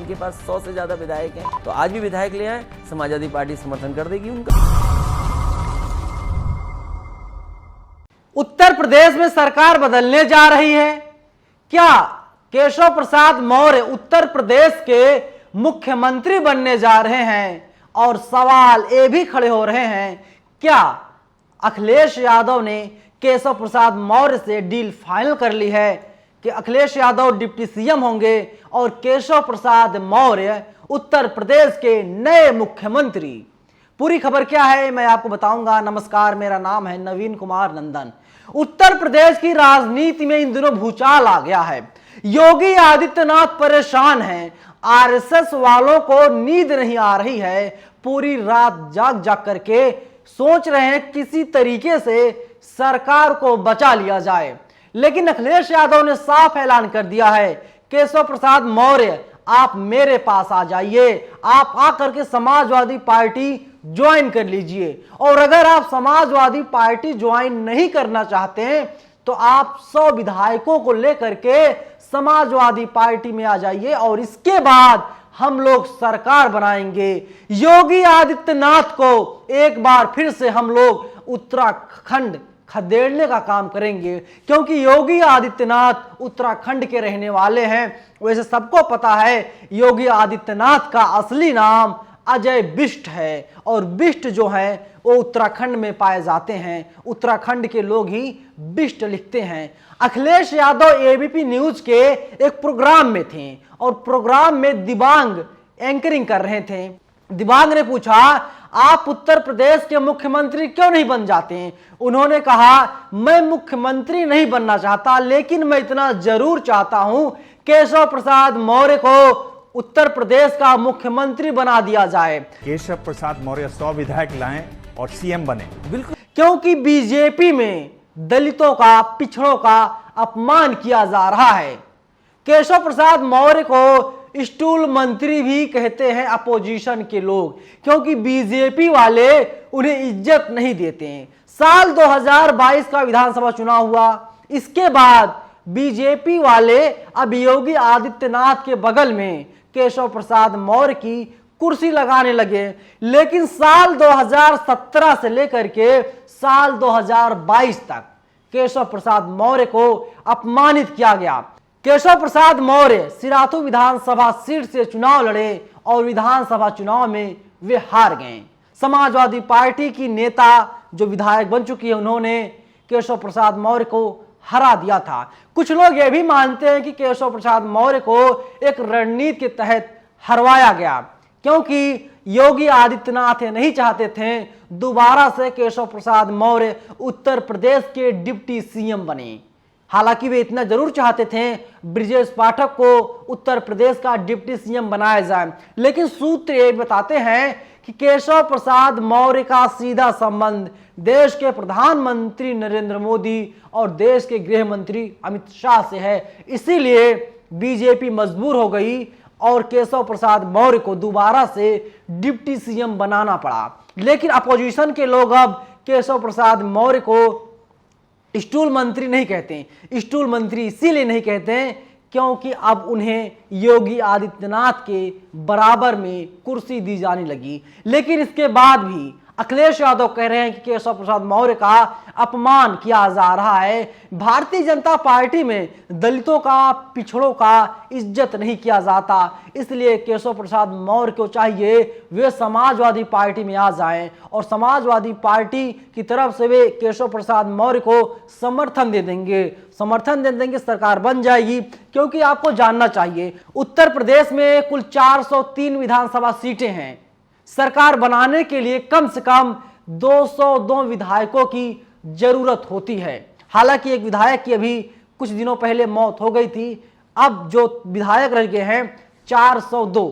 के पास 100 से ज्यादा विधायक हैं, तो आज भी विधायक ले आए, समाजवादी पार्टी समर्थन कर देगी उनका। उत्तर प्रदेश में सरकार बदलने जा रही है। क्या केशव प्रसाद मौर्य उत्तर प्रदेश के मुख्यमंत्री बनने जा रहे हैं? और सवाल ये भी खड़े हो रहे हैं, क्या अखिलेश यादव ने केशव प्रसाद मौर्य से डील फाइनल कर ली है कि अखिलेश यादव डिप्टी सीएम होंगे और केशव प्रसाद मौर्य उत्तर प्रदेश के नए मुख्यमंत्री? पूरी खबर क्या है मैं आपको बताऊंगा। नमस्कार, मेरा नाम है नवीन कुमार नंदन। उत्तर प्रदेश की राजनीति में इन दिनों भूचाल आ गया है। योगी आदित्यनाथ परेशान हैं, आरएसएस वालों को नींद नहीं आ रही है, पूरी रात जाग जाग करके सोच रहे हैं किसी तरीके से सरकार को बचा लिया जाए। लेकिन अखिलेश यादव ने साफ ऐलान कर दिया है, केशव प्रसाद मौर्य आप मेरे पास आ जाइए, आप आकर के समाजवादी पार्टी ज्वाइन कर लीजिए, और अगर आप समाजवादी पार्टी ज्वाइन नहीं करना चाहते हैं तो आप 100 विधायकों को लेकर के समाजवादी पार्टी में आ जाइए और इसके बाद हम लोग सरकार बनाएंगे। योगी आदित्यनाथ को एक बार फिर से हम लोग उत्तराखंड खदेड़ने का काम करेंगे, क्योंकि योगी आदित्यनाथ उत्तराखंड के रहने वाले हैं। वैसे सबको पता है योगी आदित्यनाथ का असली नाम अजय बिष्ट है, और बिष्ट जो है वो उत्तराखंड में पाए जाते हैं। उत्तराखंड के लोग ही बिष्ट लिखते हैं। अखिलेश यादव एबीपी न्यूज के एक प्रोग्राम में थे और प्रोग्राम में दिबांग एंकरिंग कर रहे थे। दिबांग ने पूछा, आप उत्तर प्रदेश के मुख्यमंत्री क्यों नहीं बन जाते? उन्होंने कहा, मैं मुख्यमंत्री नहीं बनना चाहता, लेकिन मैं इतना जरूर चाहता हूं केशव प्रसाद मौर्य को उत्तर प्रदेश का मुख्यमंत्री बना दिया जाए। केशव प्रसाद मौर्य 100 विधायक लाएं और सीएम बने। बिल्कुल, क्योंकि बीजेपी में दलितों का, पिछड़ों का अपमान किया जा रहा है। केशव प्रसाद मौर्य को स्टूल मंत्री भी कहते हैं अपोजिशन के लोग, क्योंकि बीजेपी वाले उन्हें इज्जत नहीं देते हैं। साल 2022 का विधानसभा चुनाव हुआ, इसके बाद बीजेपी वाले अब योगी आदित्यनाथ के बगल में केशव प्रसाद मौर्य की कुर्सी लगाने लगे। लेकिन साल 2017 से लेकर के साल 2022 तक केशव प्रसाद मौर्य को अपमानित किया गया। केशव प्रसाद मौर्य सिराथू विधानसभा सीट से चुनाव लड़े और विधानसभा चुनाव में वे हार गए। समाजवादी पार्टी की नेता जो विधायक बन चुकी है, उन्होंने केशव प्रसाद मौर्य को हरा दिया था। कुछ लोग ये भी मानते हैं कि केशव प्रसाद मौर्य को एक रणनीति के तहत हरवाया गया, क्योंकि योगी आदित्यनाथ नहीं चाहते थे दोबारा से केशव प्रसाद मौर्य उत्तर प्रदेश के डिप्टी सीएम बने। हालांकि वे इतना जरूर चाहते थे ब्रिजेश पाठक को उत्तर प्रदेश का डिप्टी सीएम बनाया जाए, लेकिन सूत्र ये बताते हैं कि केशव प्रसाद मौर्य का सीधा संबंध देश के प्रधानमंत्री नरेंद्र मोदी और देश के गृह मंत्री अमित शाह से है। इसीलिए बीजेपी मजबूर हो गई और केशव प्रसाद मौर्य को दोबारा से डिप्टी सीएम बनाना पड़ा। लेकिन अपोजिशन के लोग अब केशव प्रसाद मौर्य को स्टूल मंत्री नहीं कहते। स्टूल मंत्री इसीलिए नहीं कहते क्योंकि अब उन्हें योगी आदित्यनाथ के बराबर में कुर्सी दी जाने लगी। लेकिन इसके बाद भी अखिलेश यादव कह रहे हैं कि केशव प्रसाद मौर्य का अपमान किया जा रहा है। भारतीय जनता पार्टी में दलितों का, पिछड़ों का इज्जत नहीं किया जाता, इसलिए केशव प्रसाद मौर्य को चाहिए वे समाजवादी पार्टी में आ जाएं और समाजवादी पार्टी की तरफ से वे केशव प्रसाद मौर्य को समर्थन दे देंगे, सरकार बन जाएगी। क्योंकि आपको जानना चाहिए उत्तर प्रदेश में कुल 403 विधानसभा सीटें हैं। सरकार बनाने के लिए कम से कम 202 विधायकों की जरूरत होती है। हालांकि एक विधायक की अभी कुछ दिनों पहले मौत हो गई थी, अब जो विधायक रह गए हैं 402,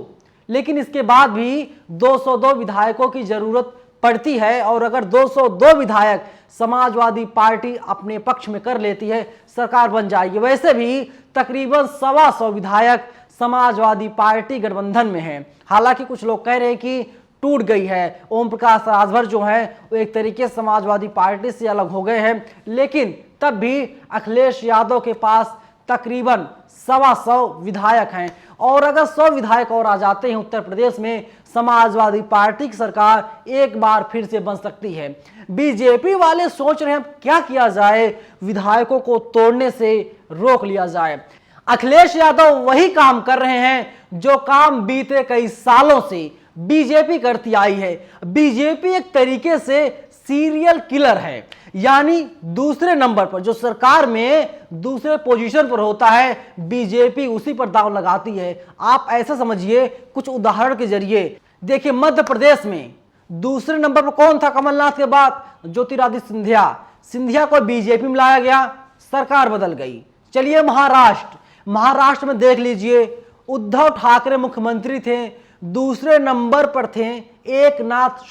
लेकिन इसके बाद भी 202 विधायकों की जरूरत पड़ती है। और अगर 202 विधायक समाजवादी पार्टी अपने पक्ष में कर लेती है, सरकार बन जाएगी। वैसे भी तकरीबन 125 विधायक समाजवादी पार्टी गठबंधन में हैं। हालांकि कुछ लोग कह रहे हैं कि टूट गई है, ओम प्रकाश राजभर जो है वो एक तरीके से समाजवादी पार्टी से अलग हो गए हैं, लेकिन तब भी अखिलेश यादव के पास तकरीबन 125 विधायक हैं। और अगर 100 विधायक और आ जाते हैं उत्तर प्रदेश में, समाजवादी पार्टी की सरकार एक बार फिर से बन सकती है। बीजेपी वाले सोच रहे हैं क्या किया जाए, विधायकों को तोड़ने से रोक लिया जाए। अखिलेश यादव वही काम कर रहे हैं जो काम बीते कई सालों से बीजेपी करती आई है। बीजेपी एक तरीके से सीरियल किलर है, यानी दूसरे नंबर पर जो सरकार में दूसरे पोजीशन पर होता है, बीजेपी उसी पर दांव लगाती है। आप ऐसा समझिए, कुछ उदाहरण के जरिए देखिए, मध्य प्रदेश में दूसरे नंबर पर कौन था कमलनाथ के बाद? ज्योतिरादित्य सिंधिया। सिंधिया को बीजेपी में लाया गया, सरकार बदल गई। चलिए महाराष्ट्र में देख लीजिए, उद्धव ठाकरे मुख्यमंत्री थे, दूसरे नंबर पर थे एकनाथ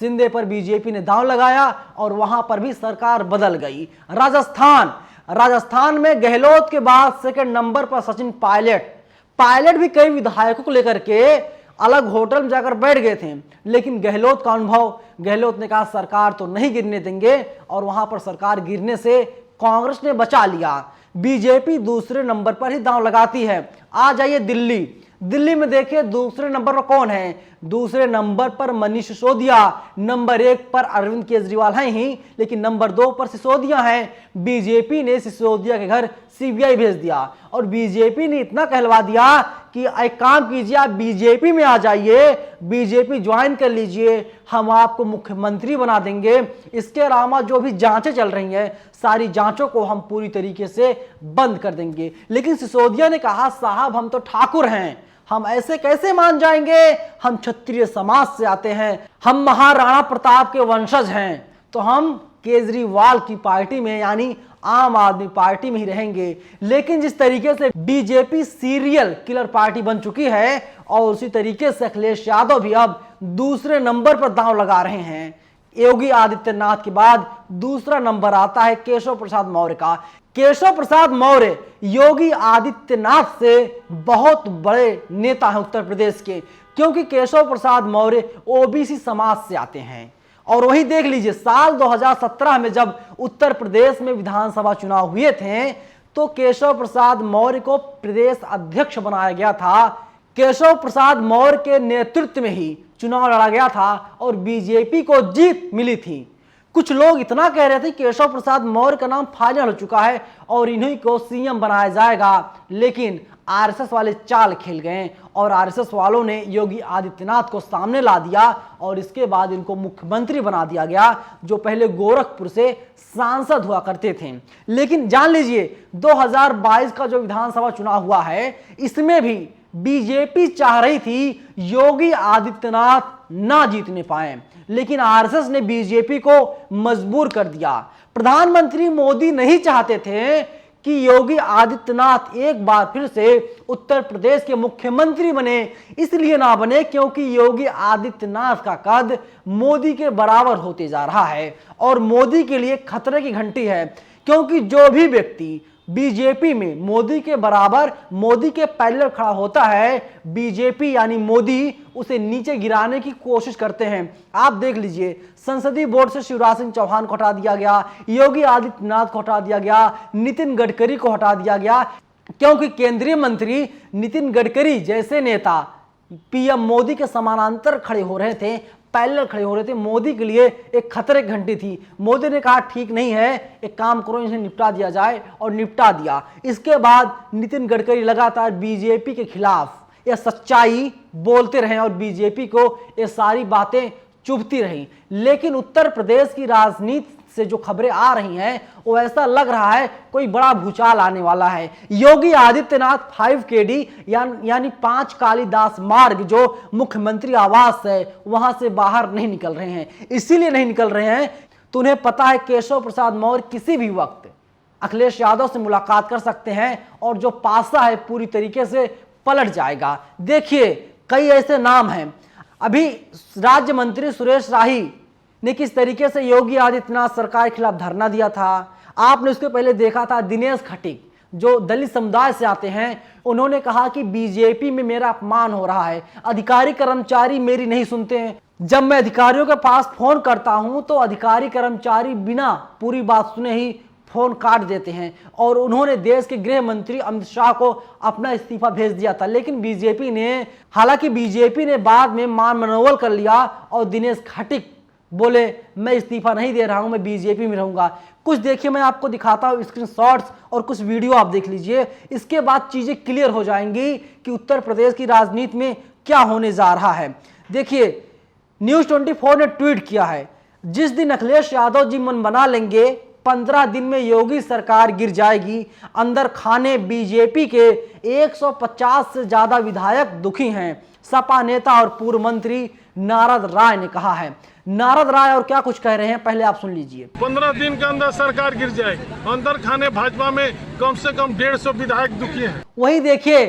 शिंदे पर बीजेपी ने दांव लगाया और वहां पर भी सरकार बदल गई। राजस्थान में गहलोत के बाद सेकंड नंबर पर सचिन पायलट भी कई विधायकों को लेकर के अलग होटल में जाकर बैठ गए थे, लेकिन गहलोत का अनुभव, गहलोत ने कहा सरकार तो नहीं गिरने देंगे, और वहां पर सरकार गिरने से कांग्रेस ने बचा लिया। बीजेपी दूसरे नंबर पर ही दांव लगाती है। आ जाइए दिल्ली में देखिए, दूसरे नंबर पर कौन है? दूसरे नंबर पर मनीष सिसोदिया, नंबर 1 पर अरविंद केजरीवाल हैं ही, लेकिन नंबर 2 पर सिसोदिया हैं। बीजेपी ने सिसोदिया के घर सीबीआई भेज दिया और बीजेपी ने इतना कहलवा दिया कि एक काम कीजिए, आप बीजेपी में आ जाइए, बीजेपी ज्वाइन कर लीजिए, हम आपको मुख्यमंत्री बना देंगे। इसके अलावा जो भी जांचें चल रही हैं, सारी जांचों को हम पूरी तरीके से बंद कर देंगे। लेकिन सिसोदिया ने कहा साहब हम तो ठाकुर हैं, हम ऐसे कैसे मान जाएंगे, हम क्षत्रिय समाज से आते हैं, हम महाराणा प्रताप के वंशज हैं, तो हम केजरीवाल की पार्टी में यानी आम आदमी पार्टी में ही रहेंगे। लेकिन जिस तरीके से बीजेपी सीरियल किलर पार्टी बन चुकी है, और उसी तरीके से अखिलेश यादव भी अब दूसरे नंबर पर दांव लगा रहे हैं। योगी आदित्यनाथ के बाद दूसरा नंबर आता है केशव प्रसाद मौर्य का। केशव प्रसाद मौर्य योगी आदित्यनाथ से बहुत बड़े नेता हैं उत्तर प्रदेश के, क्योंकि केशव प्रसाद मौर्य ओबीसी समाज से आते हैं। और वही देख लीजिए, साल 2017 में जब उत्तर प्रदेश में विधानसभा चुनाव हुए थे, तो केशव प्रसाद मौर्य को प्रदेश अध्यक्ष बनाया गया था। केशव प्रसाद मौर्य के नेतृत्व में ही चुनाव लड़ा गया था और बीजेपी को जीत मिली थी। कुछ लोग इतना कह रहे थे केशव प्रसाद मौर्य का नाम फाइनल हो चुका है और इन्हीं को सीएम बनाया जाएगा, लेकिन आरएसएस वाले चाल खेल गए और आरएसएस वालों ने योगी आदित्यनाथ को सामने ला दिया और इसके बाद इनको मुख्यमंत्री बना दिया गया, जो पहले गोरखपुर से सांसद हुआ करते थे। लेकिन जान लीजिए 2022 का जो विधानसभा चुनाव हुआ है, इसमें भी बीजेपी चाह रही थी योगी आदित्यनाथ ना जीतने पाए, लेकिन आरएसएस ने बीजेपी को मजबूर कर दिया। प्रधानमंत्री मोदी नहीं चाहते थे कि योगी आदित्यनाथ एक बार फिर से उत्तर प्रदेश के मुख्यमंत्री बने, इसलिए ना बने क्योंकि योगी आदित्यनाथ का कद मोदी के बराबर होते जा रहा है और मोदी के लिए खतरे की घंटी है, क्योंकि जो भी व्यक्ति बीजेपी में मोदी के बराबर, मोदी के पैरेलल खड़ा होता है, बीजेपी यानी मोदी उसे नीचे गिराने की कोशिश करते हैं। आप देख लीजिए, संसदीय बोर्ड से शिवराज सिंह चौहान को हटा दिया गया, योगी आदित्यनाथ को हटा दिया गया, नितिन गडकरी को हटा दिया गया, क्योंकि केंद्रीय मंत्री नितिन गडकरी जैसे नेता पीएम मोदी के समानांतर खड़े हो रहे थे, पैरेलल खड़े हो रहे थे, मोदी के लिए एक खतरे की घंटी थी। मोदी ने कहा ठीक नहीं है, एक काम करो इन्हें निपटा दिया जाए, और निपटा दिया। इसके बाद नितिन गडकरी लगातार बीजेपी के खिलाफ यह सच्चाई बोलते रहे और बीजेपी को ये सारी बातें चुभती रही। लेकिन उत्तर प्रदेश की राजनीति से जो खबरें आ रही हैं, वो ऐसा लग रहा है कोई बड़ा भूचाल आने वाला है। योगी आदित्यनाथ 5KD यानी 5 कालीदास मार्ग जो मुख्यमंत्री आवास है, वहां से बाहर नहीं निकल रहे हैं। इसीलिए नहीं निकल रहे हैं तो उन्हें पता है केशव प्रसाद मौर्य किसी भी वक्त अखिलेश यादव से मुलाकात कर सकते हैं और जो पासा है पूरी तरीके से पलट जाएगा। देखिए कई ऐसे नाम हैं। अभी राज्य मंत्री सुरेश राही ने किस तरीके से योगी आदित्यनाथ सरकार के खिलाफ धरना दिया था। आपने उसके पहले देखा था दिनेश खटीक जो दलित समुदाय से आते हैं, उन्होंने कहा कि बीजेपी में मेरा अपमान हो रहा है, अधिकारी कर्मचारी मेरी नहीं सुनते हैं, जब मैं अधिकारियों के पास फोन करता हूं तो अधिकारी कर्मचारी बिना पूरी बात सुने ही फोन काट देते हैं और उन्होंने देश के गृह मंत्री अमित शाह को अपना इस्तीफा भेज दिया था। लेकिन हालांकि बीजेपी ने बाद में मान मनोबल कर लिया और दिनेश खटीक बोले मैं इस्तीफा नहीं दे रहा हूं, मैं बीजेपी में रहूंगा। कुछ देखिए, मैं आपको दिखाता हूं स्क्रीनशॉट्स और कुछ वीडियो आप देख लीजिए। इसके बाद चीजें क्लियर हो जाएंगी कि उत्तर प्रदेश की राजनीति में क्या होने जा रहा है। देखिए, न्यूज 24 ने ट्वीट किया है, जिस दिन अखिलेश यादव जी मन बना लेंगे 15 दिन में योगी सरकार गिर जाएगी। अंदर खाने बीजेपी के 150 से ज्यादा विधायक दुखी हैं, सपा नेता और पूर्व मंत्री नारद राय ने कहा है। नारद राय और क्या कुछ कह रहे हैं, पहले आप सुन लीजिए। 15 दिन के अंदर सरकार गिर जाएगी। अंदर खाने भाजपा में कम से कम 150 विधायक दुखी हैं। वही देखिए,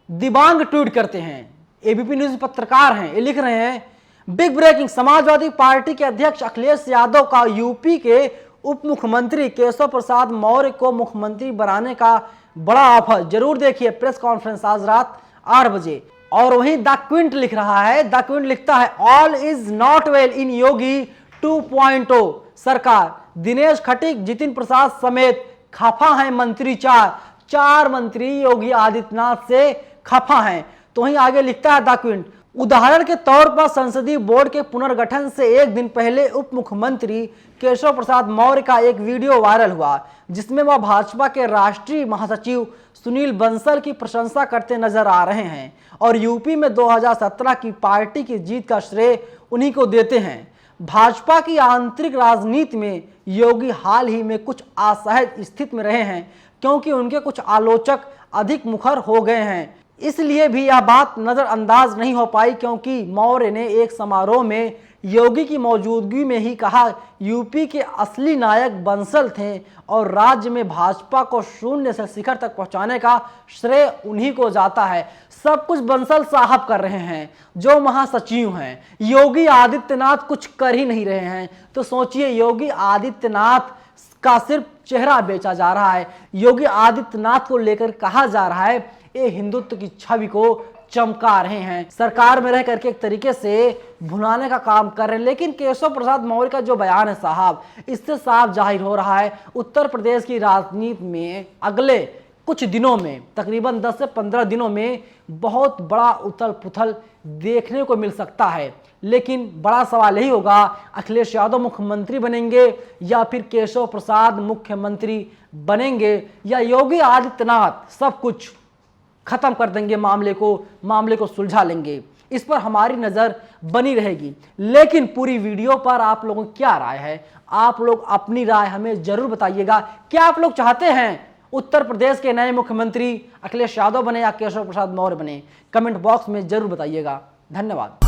दिबांग ट्वीट करते हैं, एबीपी न्यूज पत्रकार हैं, ये लिख रहे हैं, बिग ब्रेकिंग, समाजवादी पार्टी के अध्यक्ष अखिलेश यादव का यूपी के उप मुख्यमंत्री केशव प्रसाद मौर्य को मुख्यमंत्री बनाने का बड़ा ऑफर। जरूर देखिए प्रेस कॉन्फ्रेंस आज रात 8 बजे। और वहीं द क्विंट लिख रहा है, द क्विंट लिखता है, all is not well in Yogi 2.0 सरकार। दिनेश खटीक, जितिन प्रसाद समेत खफा हैं मंत्री। चार मंत्री योगी आदित्यनाथ से खफा हैं। तो वहीं आगे लिखता है द क्विंट, उदाहरण के तौर पर संसदीय बोर्ड के पुनर्गठन से एक दिन पहले उप मुख्यमंत्री केशव प्रसाद मौर्य का एक वीडियो वायरल हुआ, जिसमें वह भाजपा के राष्ट्रीय महासचिव सुनील बंसल की प्रशंसा करते नजर आ रहे हैं और यूपी में 2017 की पार्टी की जीत का श्रेय उन्हीं को देते हैं। भाजपा की आंतरिक राजनीति में योगी हाल ही में कुछ असहज स्थिति में रहे हैं, क्योंकि उनके कुछ आलोचक अधिक मुखर हो गए हैं। इसलिए भी यह बात नजरअंदाज नहीं हो पाई, क्योंकि मौर्य ने एक समारोह में योगी की मौजूदगी में ही कहा, यूपी के असली नायक बंसल थे और राज्य में भाजपा को शून्य से शिखर तक पहुंचाने का श्रेय उन्हीं को जाता है। सब कुछ बंसल साहब कर रहे हैं, जो महासचिव हैं। योगी आदित्यनाथ कुछ कर ही नहीं रहे हैं। तो सोचिए, योगी आदित्यनाथ का सिर्फ चेहरा बेचा जा रहा है। योगी आदित्यनाथ को लेकर कहा जा रहा है ये हिंदुत्व की छवि को चमका रहे हैं, सरकार में रह करके एक तरीके से भुनाने का काम कर रहे हैं। लेकिन केशव प्रसाद मौर्य का जो बयान है साहब, इससे साफ जाहिर हो रहा है उत्तर प्रदेश की राजनीति में अगले कुछ दिनों में, तकरीबन 10 से 15 दिनों में बहुत बड़ा उथल पुथल देखने को मिल सकता है। लेकिन बड़ा सवाल यही होगा, अखिलेश यादव मुख्यमंत्री बनेंगे या फिर केशव प्रसाद मुख्यमंत्री बनेंगे, या योगी आदित्यनाथ सब कुछ खत्म कर देंगे, मामले को सुलझा लेंगे। इस पर हमारी नजर बनी रहेगी। लेकिन पूरी वीडियो पर आप लोगों की क्या राय है? आप लोग अपनी राय हमें जरूर बताइएगा। क्या आप लोग चाहते हैं उत्तर प्रदेश के नए मुख्यमंत्री अखिलेश यादव बने या केशव प्रसाद मौर्य बने? कमेंट बॉक्स में जरूर बताइएगा। धन्यवाद।